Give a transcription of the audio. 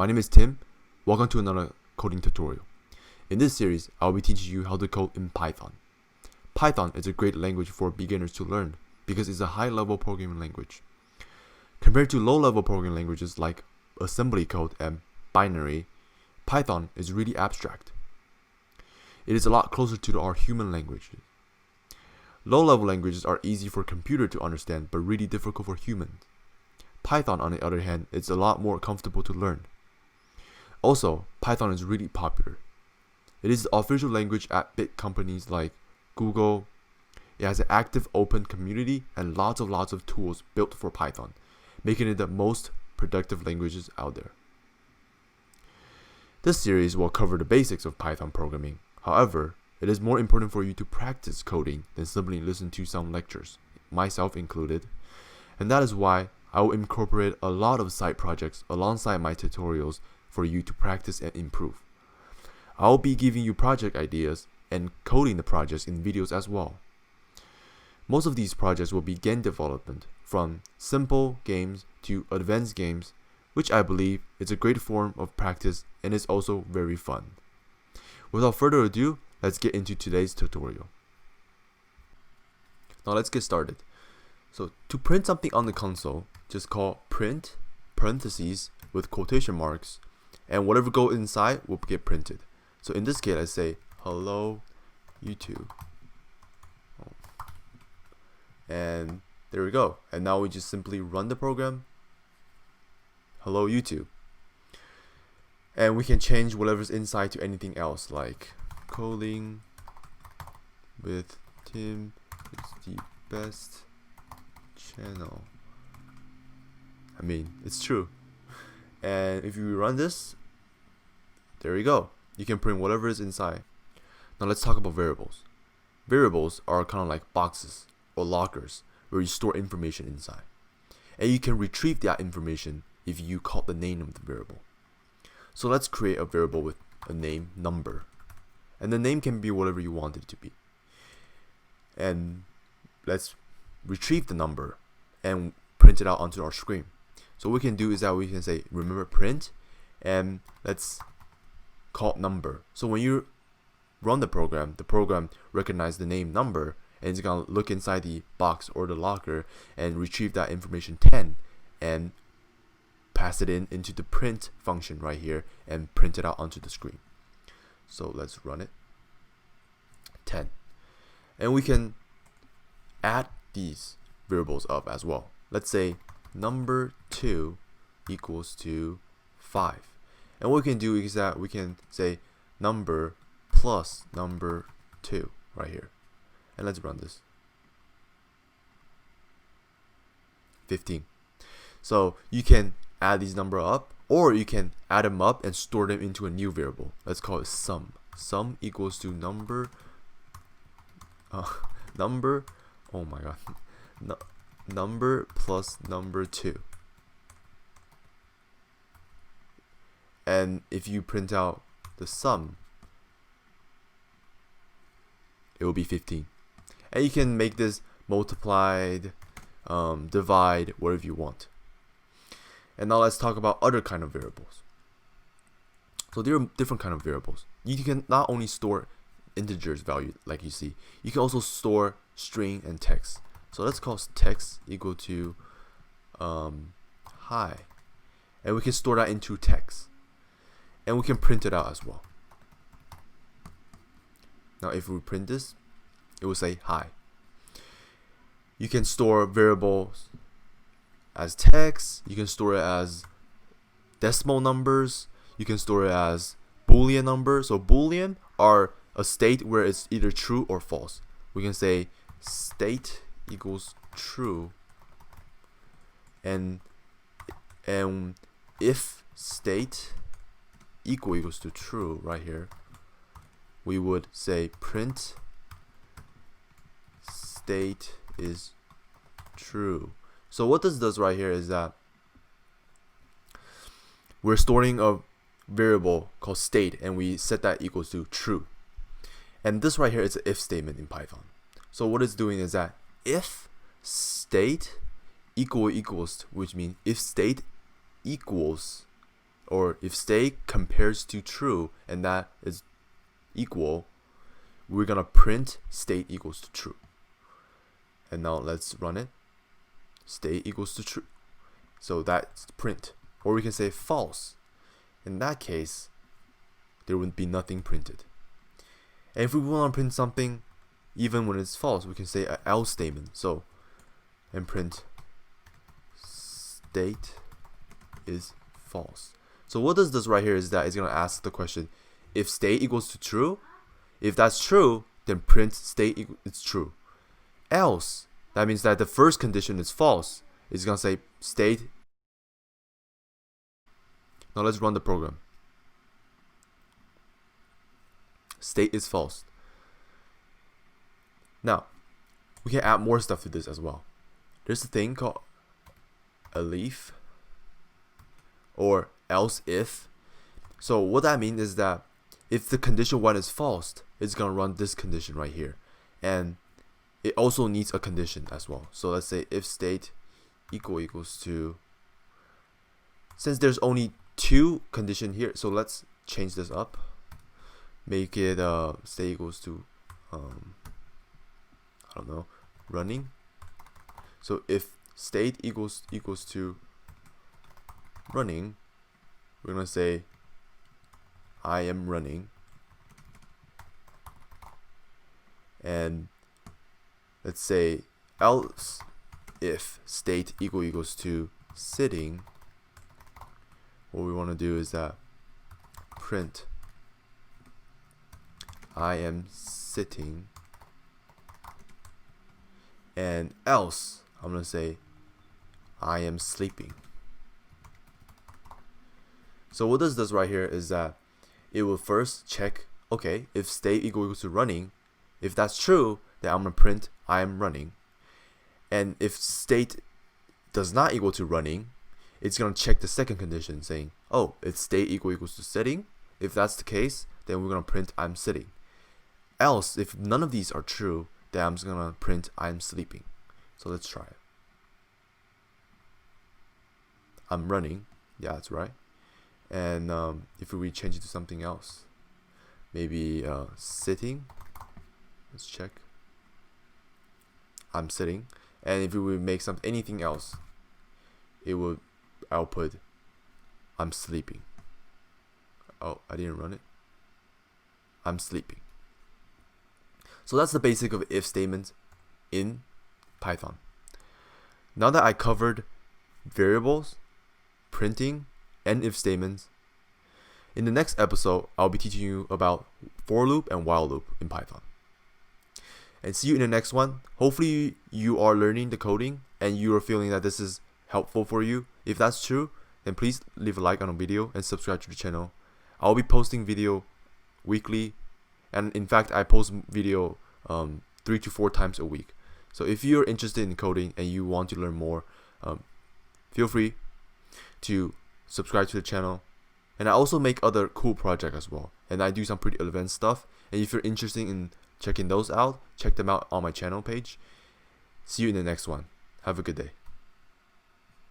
My name is Tim. Welcome to another coding tutorial. In this series, I'll be teaching you how to code in Python. Python is a great language for beginners to learn because it's a high-level programming language. Compared to low-level programming languages like assembly code and binary, Python is really abstract. It is a lot closer to our human languages. Low-level languages are easy for a computer to understand but really difficult for humans. Python, on the other hand, is a lot more comfortable to learn. Also, Python is really popular. It is the official language at big companies like Google. It has an active open community and lots of tools built for Python, making it the most productive languages out there. This series will cover the basics of Python programming. However, it is more important for you to practice coding than simply listen to some lectures, myself included. And that is why I will incorporate a lot of side projects alongside my tutorials for you to practice and improve. I will be giving you project ideas and coding the projects in videos as well. Most of these projects will be game development, from simple games to advanced games, which I believe is a great form of practice and is also very fun. Without further ado, let's get into today's tutorial. Now let's get started. So to print something on the console, just call print parentheses with quotation marks, and whatever goes inside will get printed. So in this case, I say hello YouTube, and there we go. And now we just simply run the program, hello YouTube, and we can change whatever's inside to anything else, like coding with Tim is the best channel. I mean, it's true. And if you run this, there you go. You can print whatever is inside. Now let's talk about variables. Variables are kind of like boxes or lockers where you store information inside. And you can retrieve that information if you call the name of the variable. So let's create a variable with a name, number. And the name can be whatever you want it to be. And let's retrieve the number and print it out onto our screen. So what we can do is that we can say remember print, and let's call number. So when you run the program recognizes the name number, and it's gonna look inside the box or the locker and retrieve that information 10 and pass it into the print function right here and print it out onto the screen. So let's run it. 10. And we can add these variables up as well. Let's say number 2 equals to 5. And what we can do is that we can say number plus number 2 right here. And let's run this. 15. So you can add these numbers up, or you can add them up and store them into a new variable. Let's call it sum. Sum equals to number oh my god, number plus number 2. And if you print out the sum, it will be 15. And you can make this multiplied, divide, whatever you want. And now let's talk about other kind of variables. So there are different kind of variables. You can not only store integers value like you see, you can also store string and text. So let's call text equal to hi, and we can store that into text, and we can print it out as well. Now if we print this, it will say hi. You can store variables as text, you can store it as decimal numbers, you can store it as Boolean numbers. So Boolean are a state where it's either true or false. We can say state equals true, and if state equals to true right here, we would say print state is true. So what this does right here is that we're storing a variable called state, and we set that equals to true. And this right here is an if statement in Python. So what it's doing is that if state equals, which means if state equals or if state compares to true and that is equal, we're gonna print state equals to true. And now let's run it. State equals to true. So that's print. Or we can say false. In that case, there would be nothing printed. And if we want to print something even when it's false, we can say an else statement. So, and print state is false. So what does this right here is that it's going to ask the question, if state equals to true, if that's true, then print state is true. Else, that means that the first condition is false. It's going to say state. Now let's run the program. State is false. Now, we can add more stuff to this as well. There's a thing called a leaf or else if. So what that means is that if the condition 1 is false, it's going to run this condition right here. And it also needs a condition as well. So let's say if state equals to, since there's only 2 condition here, so let's change this up. Make it state equals to I don't know, running. So if state equals to running, we're gonna say I am running, and let's say else if state equals to sitting, what we want to do is that print I am sitting, and else I'm gonna say I am sleeping. So what this does right here is that it will first check, okay, if state equals to running, if that's true, then I'm gonna print I am running. And if state does not equal to running, it's gonna check the second condition saying, oh, it's state equals to sitting. If that's the case, then we're gonna print I'm sitting. Else, if none of these are true, then I'm just gonna print I'm sleeping. So let's try it. I'm running. Yeah, that's right. And if we change it to something else, maybe sitting. Let's check. I'm sitting. And if we make anything else, it will output I'm sleeping. Oh, I didn't run it. I'm sleeping. So that's the basic of if statements in Python. Now that I covered variables, printing, and if statements, in the next episode, I'll be teaching you about for loop and while loop in Python. And see you in the next one. Hopefully you are learning the coding and you are feeling that this is helpful for you. If that's true, then please leave a like on the video and subscribe to the channel. I'll be posting video weekly, and in fact I post video 3 to 4 times a week. So if you're interested in coding and you want to learn more, feel free to subscribe to the channel. And I also make other cool projects as well, and I do some pretty advanced stuff. And if you're interested in checking those out, check them out on my channel page. See you in the next one. Have a good day.